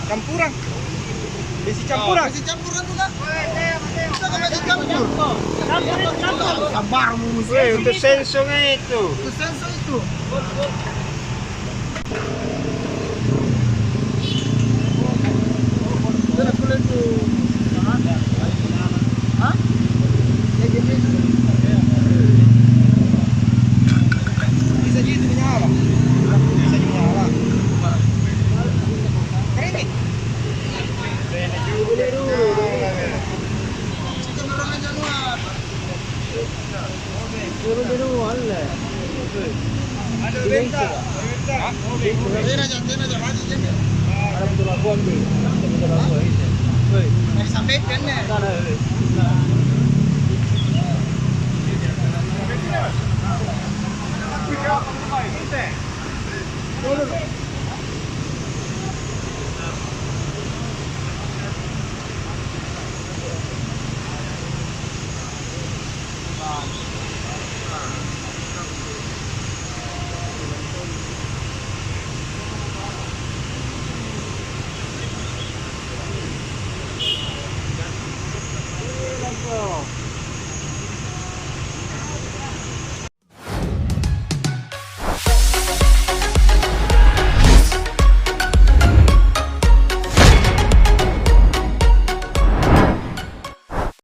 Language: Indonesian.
Campuran. Besi campuran. Besi campuran tuh kan? Kita kan besi campur. Sabarmu mesti. Weh, untuk sensornya itu. Itu sensor itu. Benar kulit itu. Hah? Ya gini. Bisa gitu menyala. Bisa menyala. Keren nih. Ada benta. Sampaikan nih.